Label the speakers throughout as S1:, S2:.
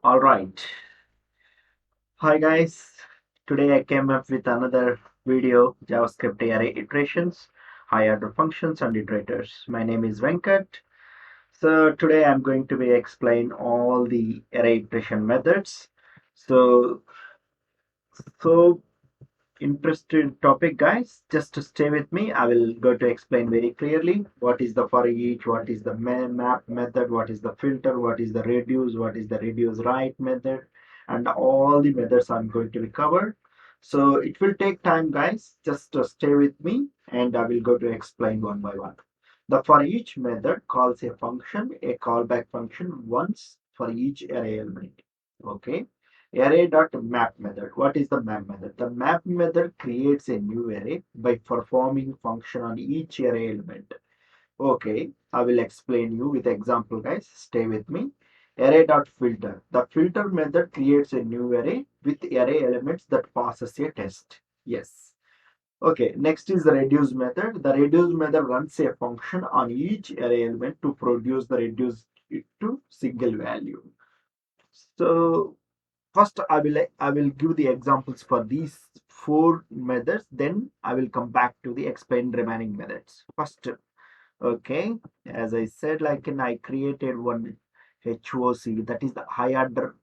S1: All right. Hi guys. Today I came up with another video, JavaScript Array Iterations, high order functions and iterators. My name is Venkat. So today I'm going to be explain all the array iteration methods. So so interested topic guys. Just to stay with me, I will go to explain very clearly what is the for each, what is the map method, what is the filter, what is the reduce, what is the reduce right method, and all the methods I'm going to be covered. So it will take time guys, just to stay with me and I will go to explain one by one. The for each method calls a function, a callback function once for each array element. Okay. Array.map method. What is the map method? The map method creates a new array by performing function on each array element. Okay, I will explain you with example guys. Stay with me. Array.filter. The filter method creates a new array with array elements that passes a test. Yes. Okay, next is the reduce method. The reduce method runs a function on each array element to produce the reduce it to single value. So first I will give the examples for these four methods, then I will come back to the explain remaining methods. First, okay, as I said, I created one HOC, that is the high order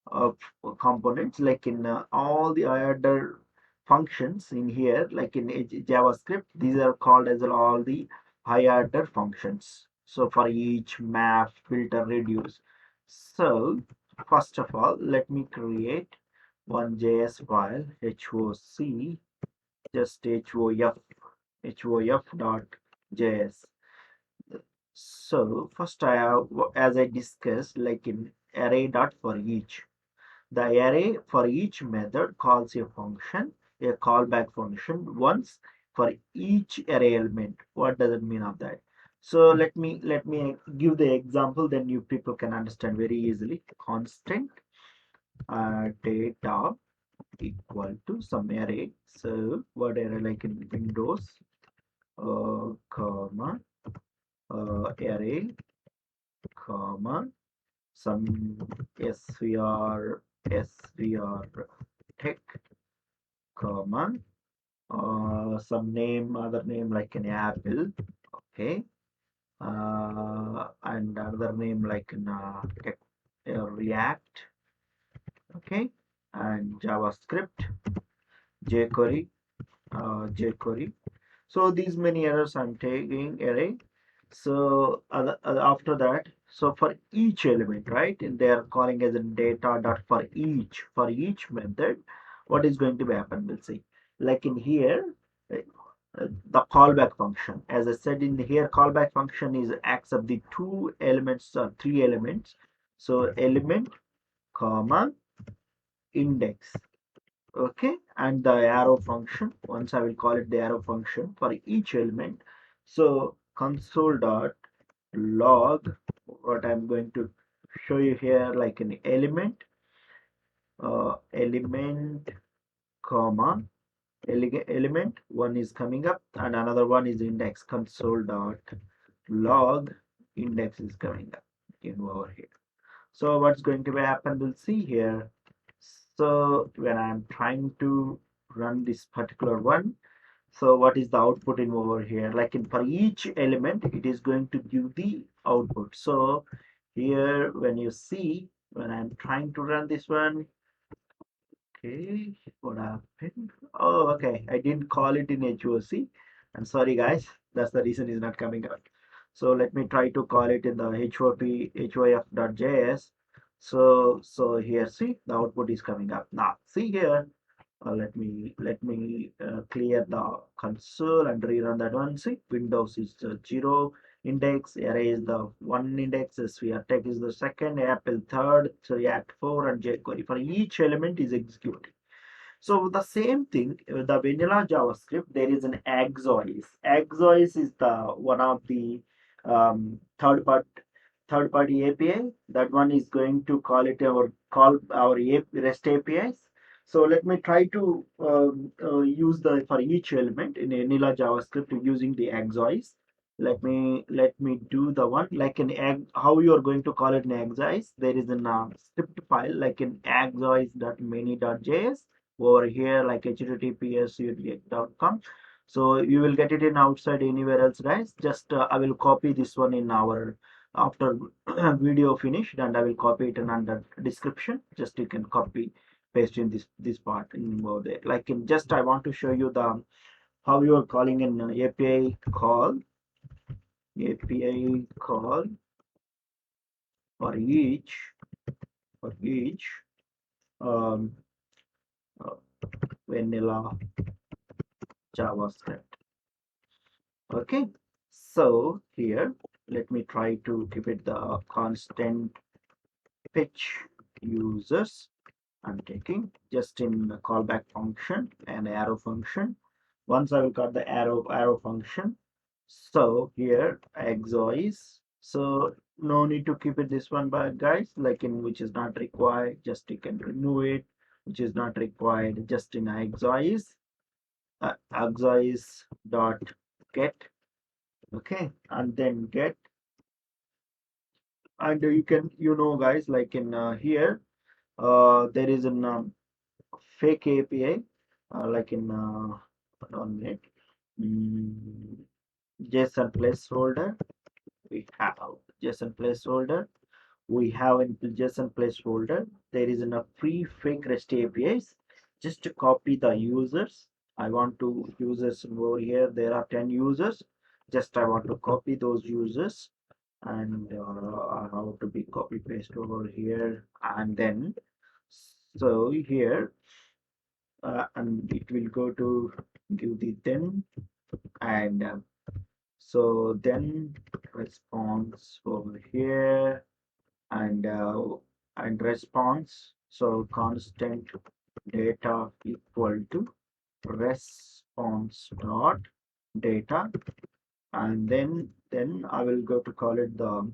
S1: of components, like in all the high order functions in here, like in JavaScript, these are called as all the high order functions. So for each map, filter, reduce. So first of all, let me create one JS file, HOC, just hof.js. So first I have, as I discussed, like in array.forEach. The array for each method calls a function, a callback function once for each array element. What does it mean of that? So let me give the example, then you people can understand very easily. Constant data equal to some array. So what array, like in Windows, comma array, comma some svr tech, comma some name, other name like an apple. Okay. And another name like an react. Okay. And JavaScript, jQuery, jQuery. So these many errors I'm taking array. So after that, so for each element, right, and they are calling as a data dot for each method, what is going to be happen? We'll see. Like in here, the callback function. As I said in here, callback function is accept the two elements or three elements. So element, comma, index. Okay, and the arrow function, once I will call it the arrow function for each element. So console dot log, what I'm going to show you here, like an element, element, comma, element one is coming up and another one is index. Console dot log index is coming up in over here. So what's going to be happen, we'll see here. So when I'm trying to run this particular one, so what is the output in over here? Like in for each element, it is going to give the output. So here when you see, when I'm trying to run this one, okay, what happened? Oh, okay, I didn't call it in HOC. I'm sorry guys, that's the reason it's not coming out. So let me try to call it in the hof.js. So here, see, the output is coming up. Now see here, let me clear the console and rerun that one. See, Windows is 0 index, array is the one index, sphere tech is the second, Apple third, so React 4, and jQuery for each element is executed. So the same thing with the vanilla JavaScript, there is an Exois. Exois is the one of the third party API. That one is going to call our REST APIs. So let me try to use the for each element in vanilla JavaScript using the Exois. let me do the one like an egg. How you are going to call it in exercise? There is a script file like in exercise.many.js over here, like https://com. So you will get it in outside anywhere else, guys. Just I will copy this one in our after video finished, and I will copy it in under description. Just you can copy paste in this part in over there. Like in just I want to show you the how you are calling an API call for each um, uh, vanilla JavaScript. Okay, so here let me try to keep it the constant pitch users. I'm taking just in the callback function and arrow function. Once I will got the arrow function. So here exois. So no need to keep it this one, but guys, like in which is not required, just you can remove it. Which is not required, just in exois, exois dot get. Okay, and then get, and you can guys, like in here there is an fake API, like in 1 minute. mm, JSON placeholder. We have JSON placeholder. We have in JSON placeholder. There is a free fake REST APIs. Just to copy the users. I want to users over here. There are 10 users. Just I want to copy those users, and how to be copy paste over here, and then so here and it will go to give the then, and so then response over here, and response, so constant data equal to response dot data, and then I will go to call it the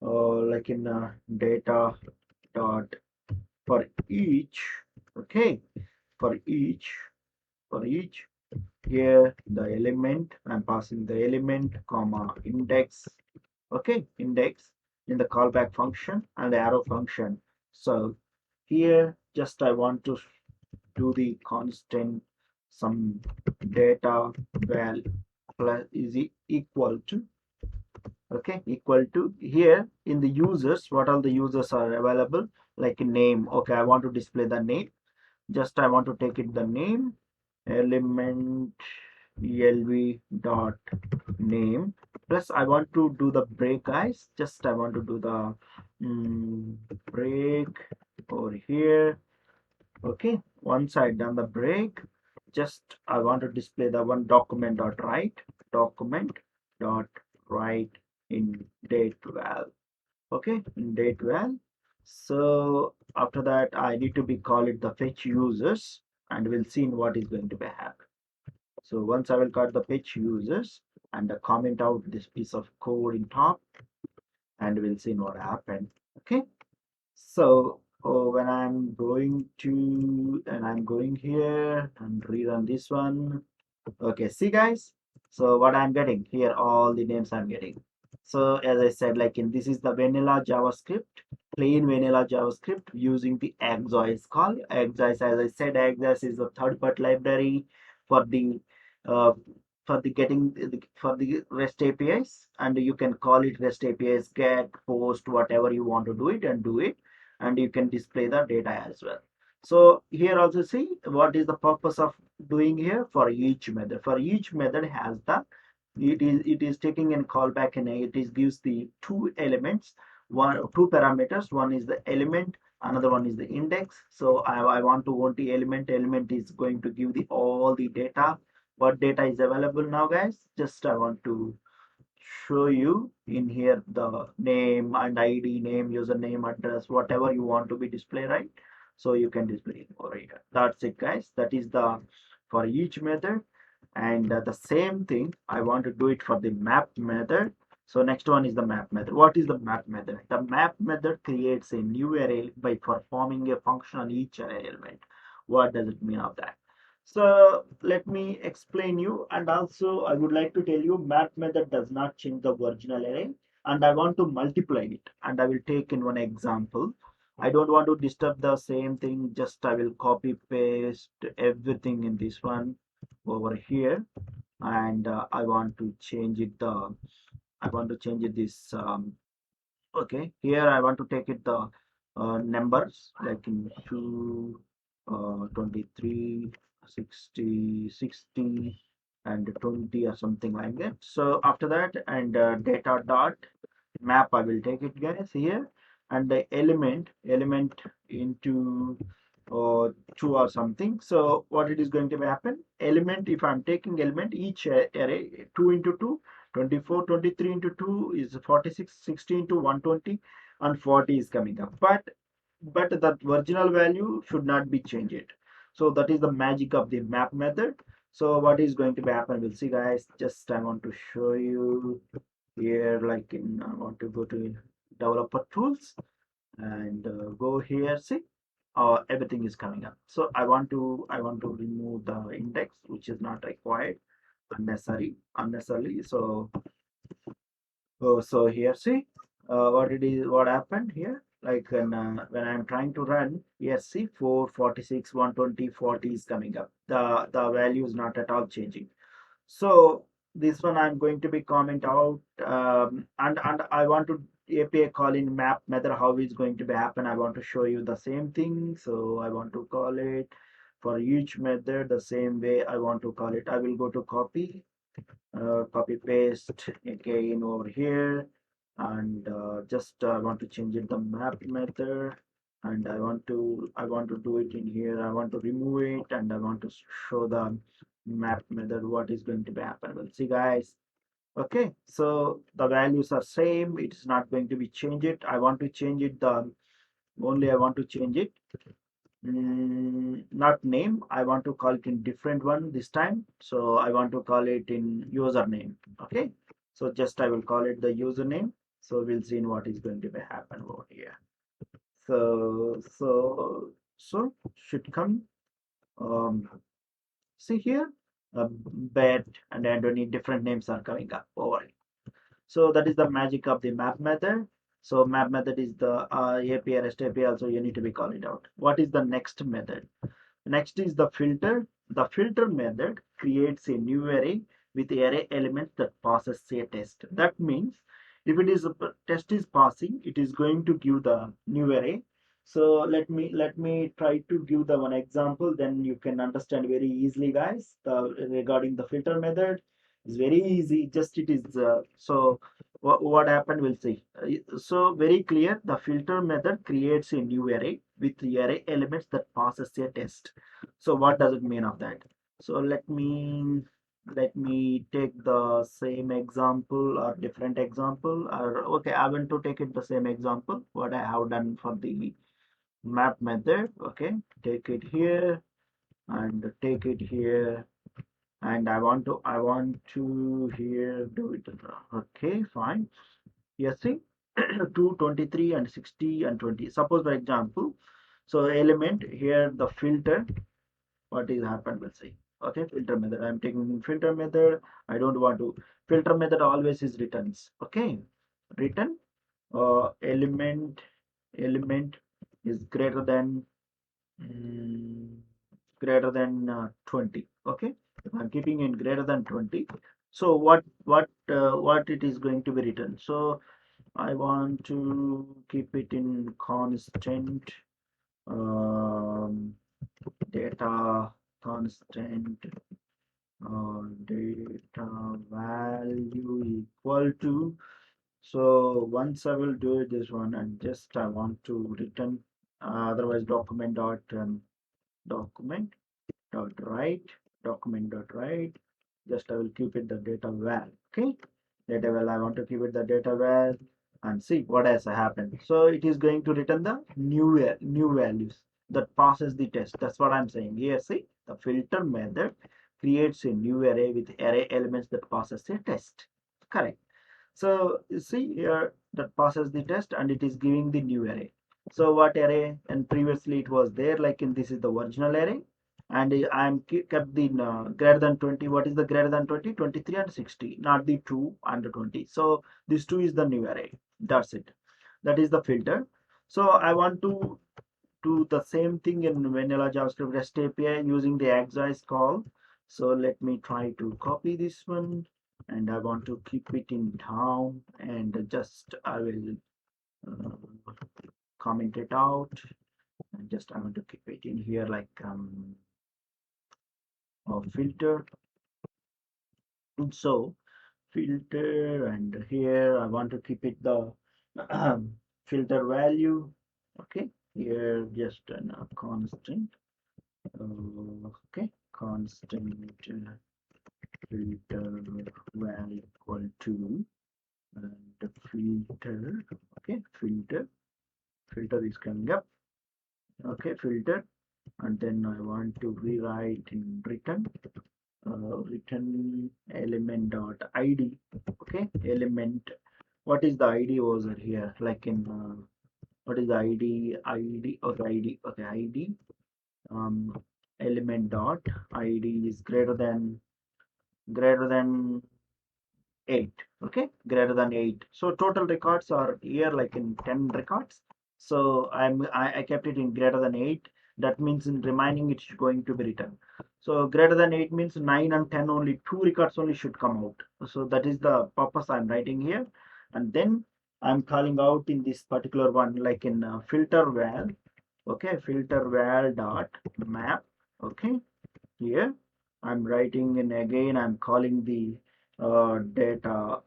S1: like in data dot for each. Okay, for each for each here the element, I'm passing the element comma index. Okay, index in the callback function and the arrow function. So here just I want to do the constant some data val plus is equal to, okay, equal to here in the users, what all the users are available, like a name. Okay, I want to display the name. Just I want to take it the name element elv dot name, plus I want to do the break, guys. Just I want to do the break over here. Okay, once I done the break, just I want to display the one document dot write in date val. Okay, in date val. So after that I need to be call it the fetch users, and we'll see in what is going to be happen. So once I will cut the fetch users and comment out this piece of code in top, and we'll see what happened. Okay, so when I'm going to, and I'm going here and rerun this one. Okay, see guys, so what I'm getting here, all the names I'm getting. So as I said, like in this is the vanilla JavaScript, plain vanilla JavaScript using the exois call. Exois, as I said, exois is a third-party library for the uh, for the REST APIs, and you can call it REST APIs get, post, whatever you want to do it, and do it, and you can display the data as well. So here also see what is the purpose of doing here. For each method, has the, it is taking a callback, and it is gives the two elements, two parameters. One is the element, another one is the index. So I want to want the element is going to give the all the data, what data is available now, guys. Just I want to show you in here the name and ID, name, username, address, whatever you want to be display, right? So you can display it over here. That's it, guys. That is the for each method. And the same thing I want to do it for the map method. So next one is the map method. What is the map method? The map method creates a new array by performing a function on each array element. What does it mean of that? So let me explain you, and also I would like to tell you map method does not change the original array, and I want to multiply it, and I will take in one example. I don't want to disturb the same thing, just I will copy paste everything in this one over here, and I want to change it this okay, here I want to take it the numbers like in 2, 23, 60, 60, and 20 or something like that. So after that, and data dot map I will take it guys here, and the element into 2 or something. So what it is going to happen, element, if I'm taking element, each array 2 into 2, 24, 23 into 2 is 46, 60 into 120, and 40 is coming up, but that original value should not be changed. So that is the magic of the map method. So what is going to be happen, we'll see guys. Just I want to show you here, like in I want to go to developer tools, and go here, see, everything is coming up. So I want to remove the index which is not required, unnecessarily. So here, see, what happened here, like when I'm trying to run, yes, see, 4, 46, 120, 40 is coming up. The value is not at all changing. So this one I'm going to be comment out, and I want to API call in map method. How is going to be happen, I want to show you the same thing. So I want to call it for each method the same way I want to call it. I will go to copy paste again over here, and just want to change it the map method, and I want to do it in here. I want to remove it, and I want to show the map method what is going to be happen. We'll see guys. Okay, so the values are same, it's not going to be changed. I want to change it the only I want to change it, not name. I want to call it in different one this time. So I want to call it in username. Okay, so just I will call it the username. So we'll see in what is going to be happen over here. So should come, um see here, bet and any different names are coming up over it. So that is the magic of the map method. So map method is the API, REST API, also you need to be calling it out. What is the next method? Next is the filter. The filter method creates a new array with array elements that passes a test. That means if it is a test is passing, it is going to give the new array. So let me try to give the one example, then you can understand very easily guys. Regarding the filter method is very easy. Just it is what happened, we'll see. So very clear, the filter method creates a new array with the array elements that passes a test. So what does it mean of that? So let me take the same example or different example, or okay, I want to take it the same example what I have done for the map method. Okay, take it here and take it here, and I want to here do it. Okay, fine. Yes, see, 2, 23, and 60 and 20. Suppose for example, so element here the filter, what is happened, we'll see. Okay, filter method, I'm taking filter method. I don't want to, filter method always is returns. Okay, return element is mm, greater than 20. Okay, if I'm keeping in greater than 20, so what it is going to be written. So I want to keep it in constant, um, data constant, data value equal to. So once I will do this one, and just I want to return, otherwise document dot write, document dot write. Just I will keep it the data val. Okay, data val, I want to keep it the data val, and see what has happened. So it is going to return the new values that passes the test. That's what I'm saying here. See, the filter method creates a new array with array elements that passes a test. Correct. So you see here that passes the test, and it is giving the new array. So what array? And previously it was there, like in this is the original array, and I'm kept the greater than 20. What is the greater than 20? 23 and 60, not the 2 and the 20. So this 2 is the new array. That's it. That is the filter. So I want to do the same thing in vanilla JavaScript REST API using the exercise call. So let me try to copy this one, and I want to keep it in down, and just I will comment it out, and just I want to keep it in here like a filter. So filter, and here I want to keep it the filter value. Okay, here just a constant. Okay, constant filter value equal to, and the filter. Okay, filter is coming up. Okay, filter, and then I want to rewrite in return. Return element dot id. Okay, element, what is the id over here, like in what is the id, okay, id, okay, id, um element dot id is greater than 8. Okay, greater than 8. So total records are here like in 10 records. So I kept it in greater than 8. That means in remaining it's going to be written. So greater than 8 means 9 and 10, only 2 records only should come out. So that is the purpose I'm writing here. And then I'm calling out in this particular one like in filter val. Okay, filter val dot map. Okay, here I'm writing in, again I'm calling the data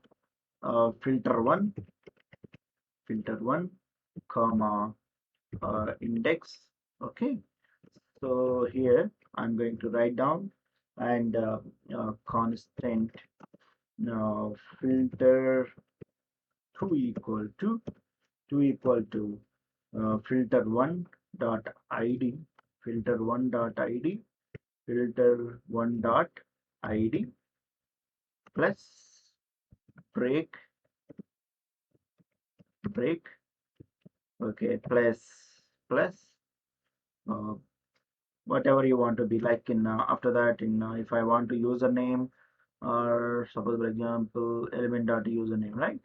S1: filter one comma index. Okay, so here I'm going to write down, and constant filter 2 equal to filter1 dot id, filter1 dot id, filter1 dot id plus break, okay, plus uh, whatever you want to be, like in after that, in if I want to username, or suppose for example element dot username, right?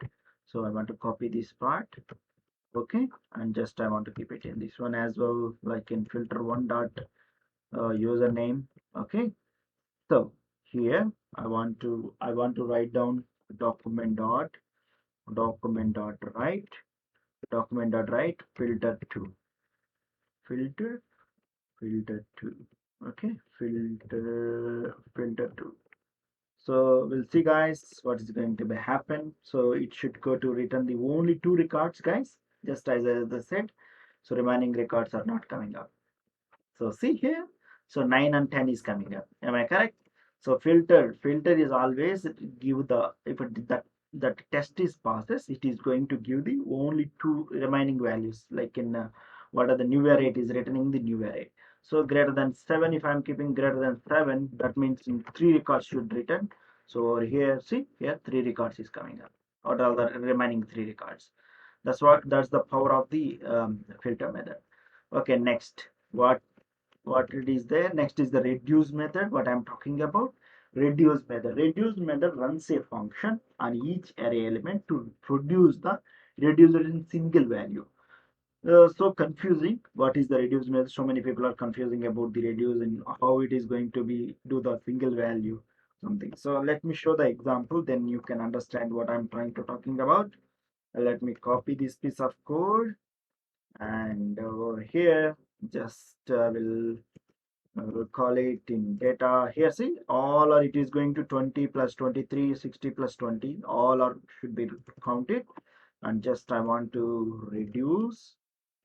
S1: So I want to copy this part. Okay, and just I want to keep it in this one as well, like in filter1 dot username. Okay, so here I want to write down document dot write, filter2, filter filter2. Okay, filter2. So we'll see guys what is going to be happen. So it should go to return the only 2 records, guys, just as I said. So remaining records are not coming up. So see here, so 9 and 10 is coming up. Am I correct? So filter is always give the, if that test is passes, it is going to give the only 2 remaining values, like in what are the new array, it is returning the new array. So greater than 7, if I'm keeping greater than 7, that means in 3 records should return. So over here, see here 3 records is coming up, or all the remaining 3 records. That's the power of the filter method. Okay, next, what it is there, next is the reduce method, what I'm talking about. Reduce method runs a function on each array element to produce the reducer in single value. So confusing, what is the reduce method? So many people are confusing about the reduce and how it is going to be do the single value something. So let me show the example, then you can understand what I'm trying to talking about. Let me copy this piece of code, and over here just will call it in data. Here see, all are, it is going to 20 plus 23, 60 plus 20, all are should be counted. And just I want to reduce.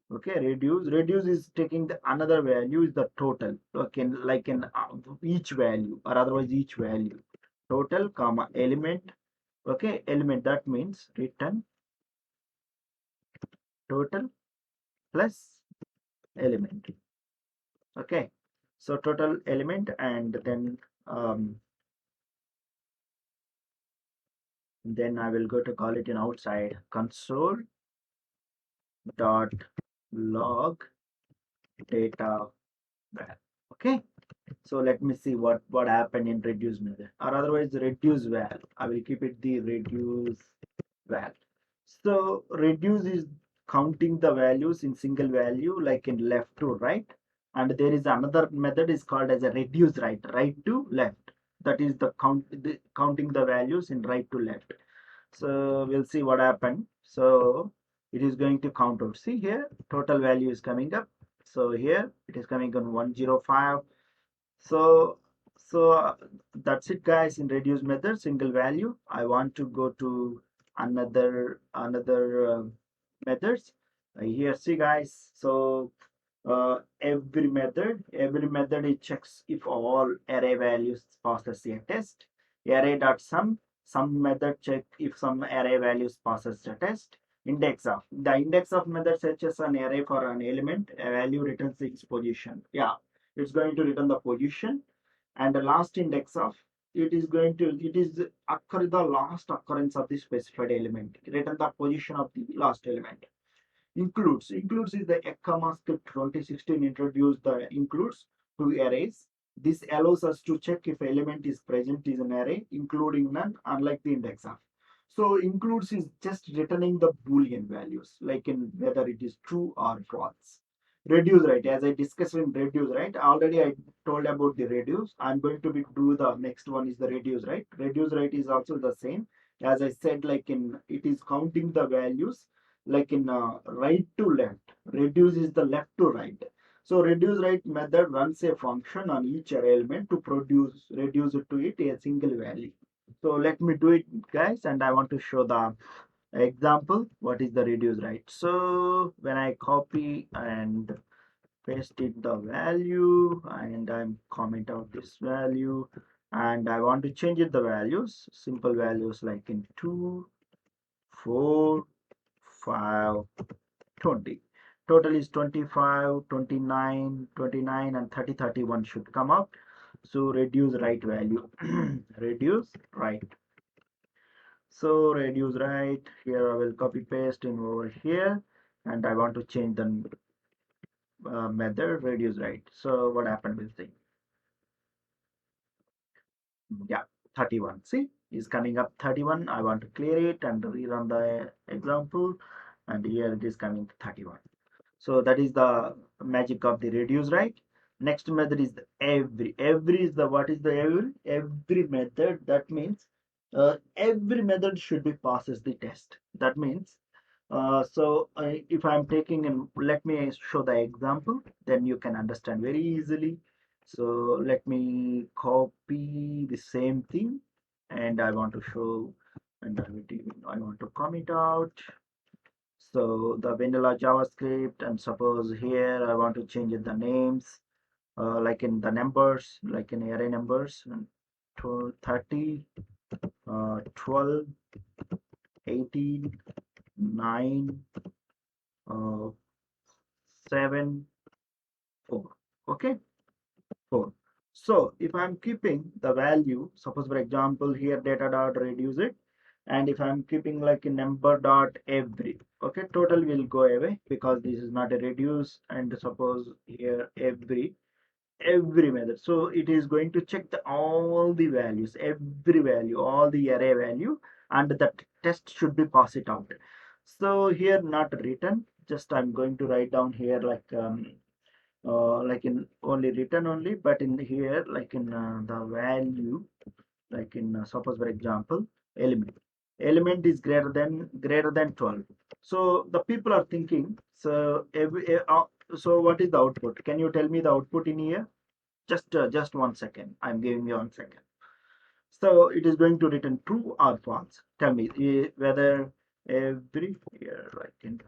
S1: Okay, reduce is taking the another value is the total. Okay, like in each value, or otherwise each value, total comma element. Okay, element, that means return total plus element. Okay, so total element, and then I will go to call it in outside console dot log data val. Okay, So let me see what happened in reduce method, or otherwise reduce val. I will keep it the reduce val. So reduce is counting the values in single value, like in left to right, and there is another method is called as a reduce right, right to left. That is the counting the values in right to left. So we'll see what happened. So it is going to count out. See here, total value is coming up. So here it is coming on 105. So that's it, guys. In reduce method, single value. I want to go to another methods. Here, see, guys. So every method it checks if all array values passes a test. Array.sum method check if some array values passes the test. The index of method searches an array for an element. A value returns its position. Yeah, it's going to return the position. And the last index of it is the last occurrence of the specified element. Return the position of the last element. Includes is the ECMAScript 2016 introduced the includes to arrays. This allows us to check if element is present in an array, including none, unlike the index of. So includes is just returning the boolean values, like in whether it is true or false. Reduce right, as I discussed in reduce right, already I told about the reduce. I'm going to be do the next one is the reduce right. Reduce right is also the same. As I said, like in it is counting the values like in right to left. Reduce is the left to right. So reduce right method runs a function on each array element to reduce it to it a single value. So let me do it, guys, and I want to show the example what is the reduce right. So when I copy and paste it the value, and I'm comment out this value, and I want to change it the values, simple values like in 2, 4, 5, 20. Total is 25, 29, 29, and 30, 31 should come out. So reduce right value. Reduce right. So reduce right. Here I will copy paste in over here, and I want to change the method reduce right. So what happened with the yeah 31. See is coming up 31. I want to clear it and rerun the example, and here it is coming 31. So that is the magic of the reduce right. Next method is the every is the what is the every method. That means every method should be passes the test. That means if I'm taking and let me show the example, then you can understand very easily. So let me copy the same thing, and I want to show, and I want to comment out. So the vanilla JavaScript, and suppose here I want to change the names, like in the numbers, like in array numbers, and 30, 12, 18, 9, 7, 4. Okay, 4. So if I'm keeping the value, suppose for example here data dot reduce it, and if I'm keeping like a number dot every, okay, total will go away because this is not a reduce, and suppose here every method, so it is going to check all the values, every value, all the array value, and the test should be pass it out. So here not written, just I'm going to write down here like in only written only, but in here like in the value, like in suppose for example element is greater than 12. So the people are thinking, so so what is the output? Can you tell me the output in here? Just 1 second, I'm giving you 1 second. So it is going to return true or false. Tell me whether every here like in,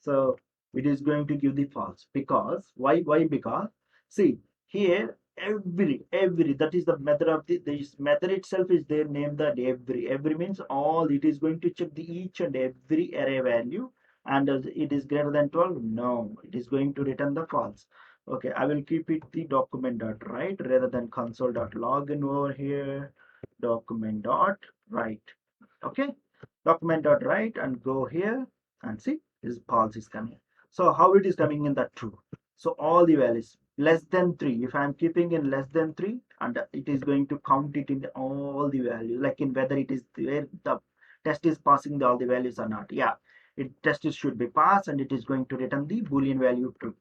S1: so it is going to give the false. Because why? Because see here every that is the method of this method itself is there named that every means all. It is going to check the each and every array value, and it is greater than 12. No, it is going to return the false. Okay, I will keep it the document dot write rather than console dot login over here. Document dot write. Okay, document dot write, and go here and see is false is coming. So how it is coming in that true? So all the values less than 3. If I'm keeping in less than 3, and it is going to count it in all the values, like in whether it is where the test is passing all the values or not. Yeah, test should be passed, and it is going to return the boolean value true.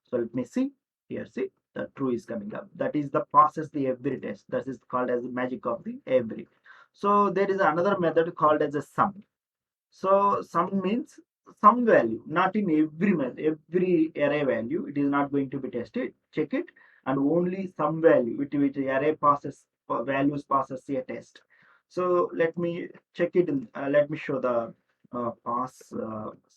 S1: So let me see here. See, the true is coming up. That is the passes the every test. That is called as the magic of the every. So there is another method called as a sum. So sum means some value, not in every array value. It is not going to be tested. Check it, and only some value which array passes values passes a test. So let me check it. Let me show the pass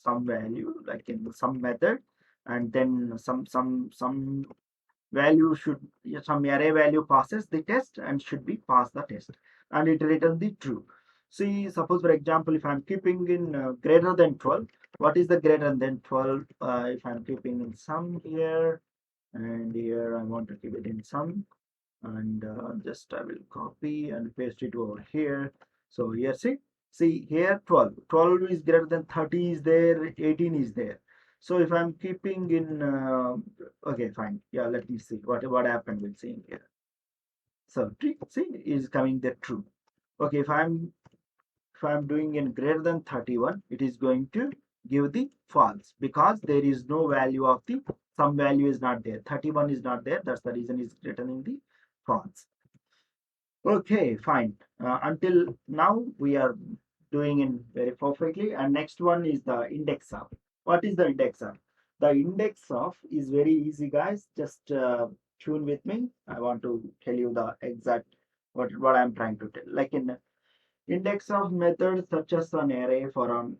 S1: some value like in some method, and then some value should, some array value passes the test and should be pass the test, and it return the true. See, suppose for example, if I'm keeping in greater than 12, what is the greater than 12? If I'm keeping in sum here, and here I want to keep it in sum, and just I will copy and paste it over here. So here, see here 12 is greater than 30 is there, 18 is there. So if I'm keeping in okay, fine, yeah, let me see what happened with seeing here. So see is coming the true. Okay, if I'm doing in greater than 31, it is going to give the false because there is no value of the some value is not there. 31 is not there. That's the reason it's returning the false. Okay, fine. Until now, we are doing it very perfectly. And next one is the index of. What is the index of? The index of is very easy, guys. Just tune with me. I want to tell you the exact what I'm trying to tell. Like in index of method, such as an array for an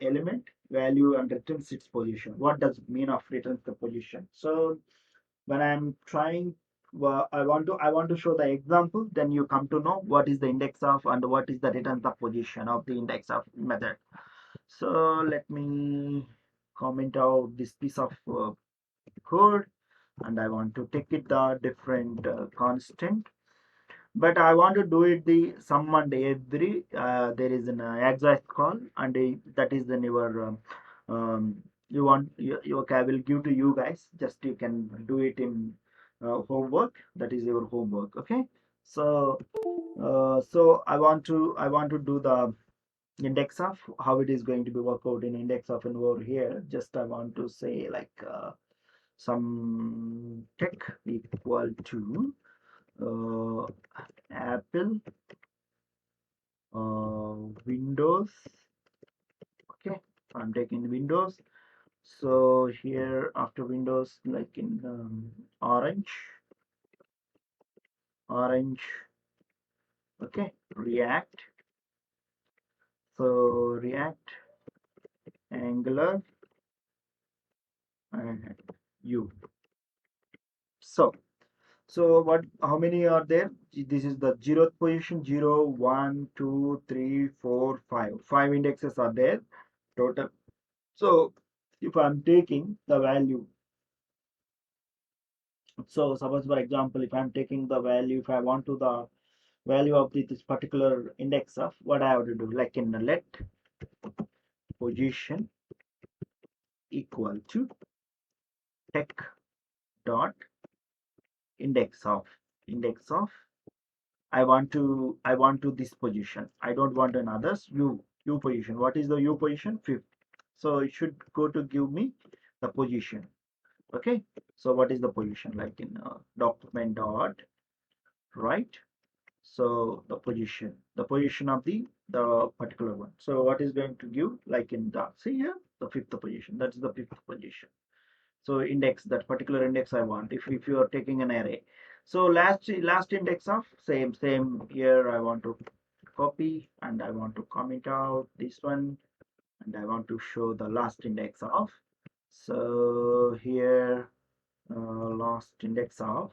S1: element value and returns its position. What does it mean of returns the position? So when I'm trying, well, I want to show the example, then you come to know what is the index of and what is the return the position of the index of method. So let me comment out this piece of code, and I want to take it the different constant, but I want to do it the sum and every. There is an exact call, and that is then your you want your I will give to you guys. Just you can do it in homework. That is your homework. Okay. So so I want to do the index of how it is going to be work out in index of, and over here just I want to say like some tech equal to uh, Apple, Windows. Okay, I'm taking Windows. So here after Windows, like in orange, orange. Okay, React. So React, Angular, and U. So what? How many are there? This is the zeroth position. 0, 1, 2, 3, 4, 5. 5 indexes are there total. So if I'm taking the value, so suppose for example, if I'm taking the value, if I want to the value of this particular index of, what I have to do, like in let position equal to tech dot index of I want to this position. I don't want another's u position. What is the u position? 5th. So it should go to give me the position. Okay. So what is the position, like in document dot right? So the position of the particular one. So what is going to give, like in the, see here, the fifth position. That's the fifth position. So index, that particular index I want, if you are taking an array. So last index of same here I want to copy, and I want to comment out this one, and I want to show the last index of. So here last index of,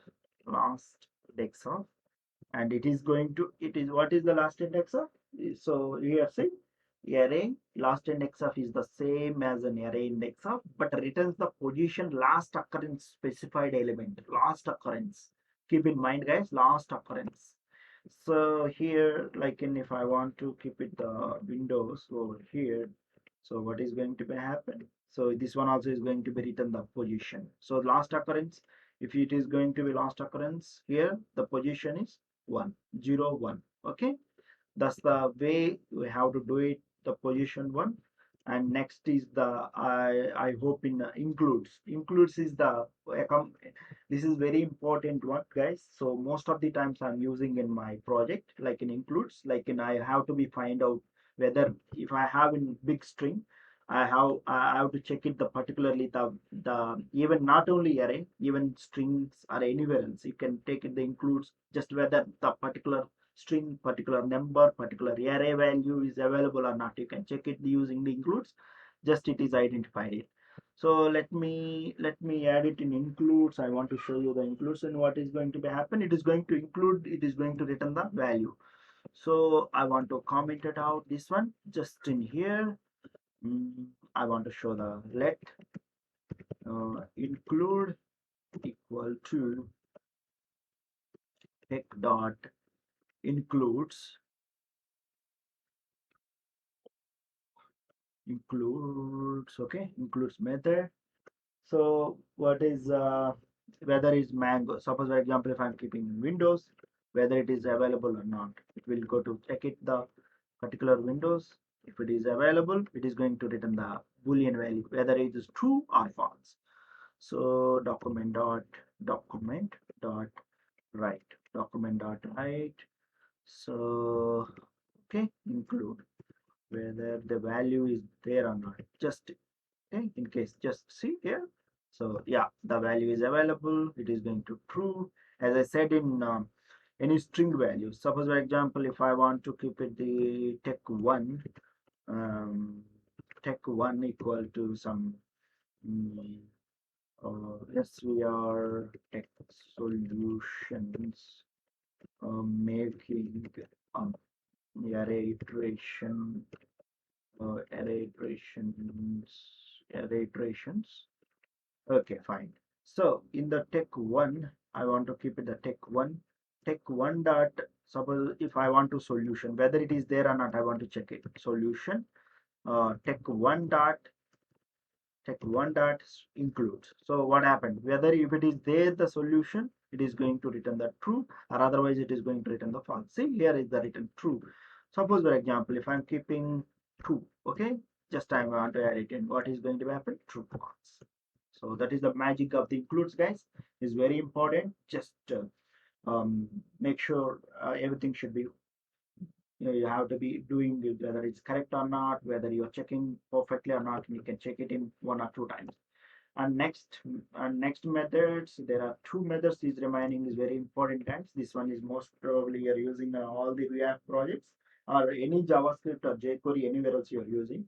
S1: and it is going to, it is, what is the last index of? So here see, array last index of is the same as an array index of, but returns the position last occurrence specified element, last occurrence. Keep in mind, guys, last occurrence. So here, like in, if I want to keep it the windows over here, so what is going to be happen? So this one also is going to be written the position. So last occurrence, if it is going to be last occurrence here, the position is 1 0 1. Okay, that's the way we have to do it, the position one. And next is the I hope in includes is the this is very important one, guys. So most of the times I'm using in my project, like in includes, like in I have to be find out whether if I have in big string, I have to check it the particularly the even not only array, even strings or anywhere else you can take it the includes, just whether the particular string, particular number, particular array value is available or not. You can check it using the includes, just it is identified it. So let me add it in includes. I want to show you the includes, and what is going to be happen, it is going to include, it is going to return the value. So I want to comment it out this one just in here. I want to show the let include equal to tech dot includes okay, includes method. So what is whether is mango, suppose for example if I'm keeping windows, whether it is available or not, it will go to check it the particular windows. If it is available, it is going to return the boolean value whether it is true or false. So document dot write. So okay, include whether the value is there or not, just okay, in case, just see here. So yeah, the value is available, it is going to true. As I said in any string value, suppose for example if I want to keep it the tech1, um, tech1 equal to some mm, yes, we are tech solutions making um, array iteration array iterations array iterations. Okay, fine. So in the tech1, I want to keep it the tech1. Tech1 dot, suppose if I want to solution, whether it is there or not, I want to check it. Solution, tech1 dot, tech1 dot includes. So what happened? Whether if it is there, the solution, it is going to return the true, or otherwise it is going to return the false. See, here is the written true. Suppose for example, if I'm keeping true, okay, just I want to add it in. What is going to happen? True, false. So that is the magic of the includes, guys. Is very important. Just make sure everything should be, you have to be doing it, whether it's correct or not, whether you're checking perfectly or not. You can check it in 1 or 2 times. And next methods, there are 2 methods is remaining, is very important, guys. This one is most probably you're using all the React projects or any JavaScript or jQuery anywhere else you're using.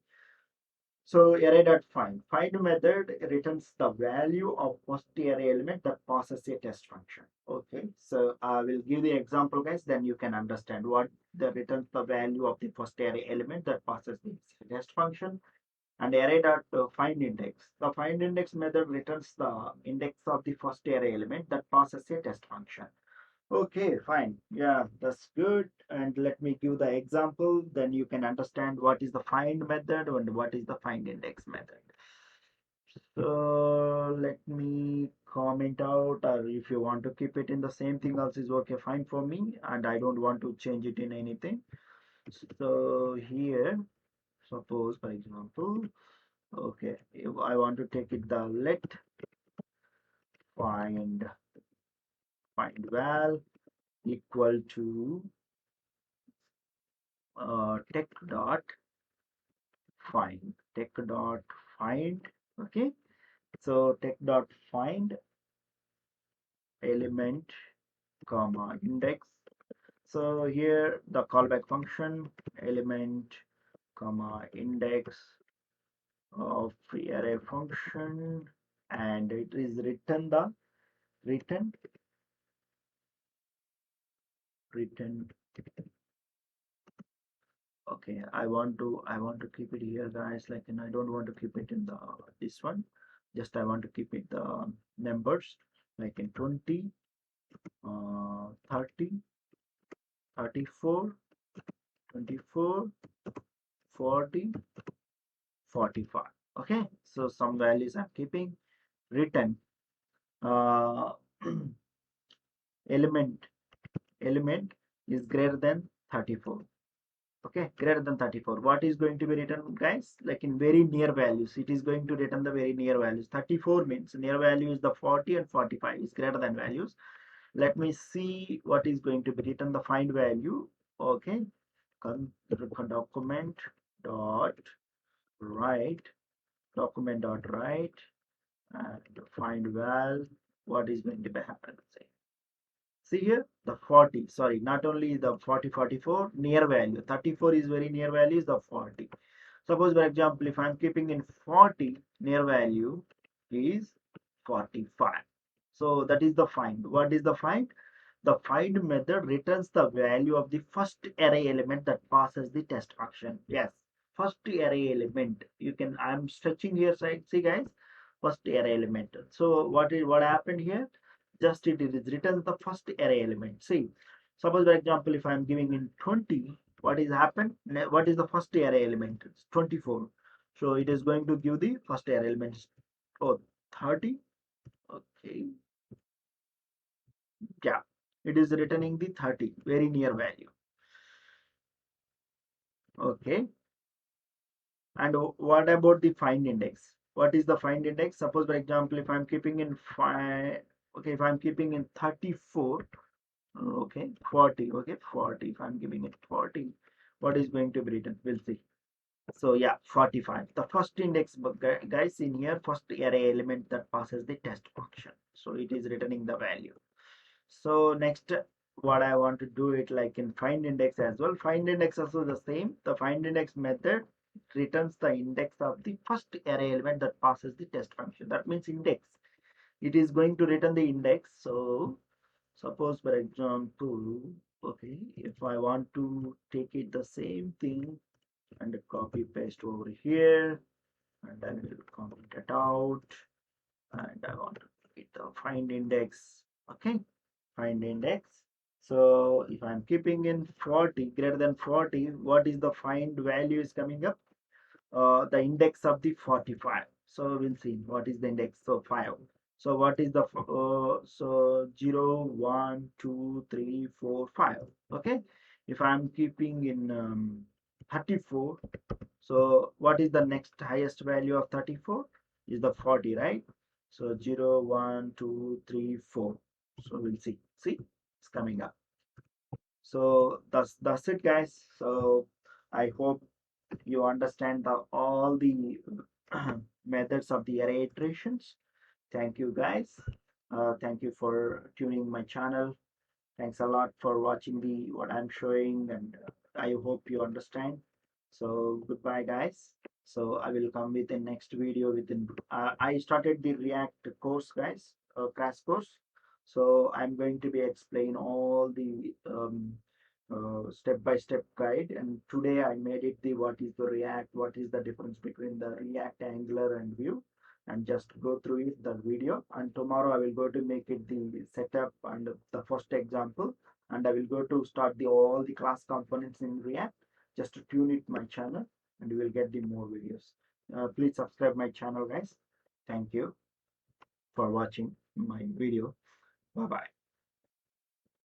S1: So array.find. Find method returns the value of first array element that passes a test function. Okay, so I will give the example, guys, then you can understand what the returns the value of the first array element that passes the test function. And array.find index. The find index method returns the index of the first array element that passes a test function. Okay, fine. Yeah, that's good. And let me give the example, then you can understand what is the find method and what is the find index method. So let me comment out, or if you want to keep it in the same thing also is okay, fine for me, and I don't want to change it in anything. So here, suppose for example, okay, if I want to take it the let find val equal to tech dot find. Okay, so tech dot find element comma index. So here the callback function element comma index of array function, and it is written written. Okay, I want to keep it here, guys, like, and I don't want to keep it in the this one, just I want to keep it the numbers, like in 20, 30, 34, 24, 40, 45. Okay, so some values I'm keeping. Return uh, element element is greater than 34. Okay, greater than 34. What is going to be written, guys? Like in very near values, it is going to return the very near values. 34 means near value is the 40 and 45 is greater than values. Let me see what is going to be written, the find value. Okay, document dot write and find val. What is going to be happen? See here, the 40, sorry, not only the 40, 44, near value. 34 is very near value is the 40. Suppose, for example, if I'm keeping in 40, near value is 45. So that is the find. What is the find? The find method returns the value of the first array element that passes the test function. Yes, first array element. You can, I'm stretching here side. See guys, first array element. So what happened here? Just it is written the first array element. See, suppose for example, if I'm giving in 20, what is happened? What is the first array element? It's 24. So it is going to give the first array element. Oh, 30. Okay, yeah, it is returning the 30, very near value. Okay, and what about the find index? What is the find index? Suppose for example, if I'm keeping in 5, okay, if I'm keeping in 34, okay, 40, okay, 40, if I'm giving it 40, what is going to be written? We'll see. So yeah, 45, the first index, guys, in here, first array element that passes the test function, so it is returning the value. So next, what I want to do it like in find index as well. Find index also the same. The find index method returns the index of the first array element that passes the test function. That means index. It is going to return the index. So suppose for example, okay, if I want to take it the same thing and copy paste over here, and I will comment it out, and I want to get the find index. Okay, find index. So if I'm keeping in 40, greater than 40, what is the find value is coming up? The index of the 45. So we'll see what is the index. So 5. So what is the so 0, 1, 2, 3, 4, 5. Okay. If I'm keeping in 34, so what is the next highest value of 34? Is the 40, right? So 0, 1, 2, 3, 4. So we'll see. See, it's coming up. So that's it, guys. So I hope you understand all the methods of the array iterations. Thank you, guys. Thank you for tuning my channel. Thanks a lot for watching the what I'm showing, and I hope you understand. So goodbye, guys. So I will come with the next video within. I started the React course, guys, crash course. So I'm going to be explain all the step-by-step guide. And today I made it the what is the React, what is the difference between the React, Angular, and Vue, and just go through it the video. And tomorrow I will go to make it the setup and the first example, and I will go to start the all the class components in React just to tune it my channel, and you will get the more videos. Please subscribe my channel, guys. Thank you for watching my video. Bye bye.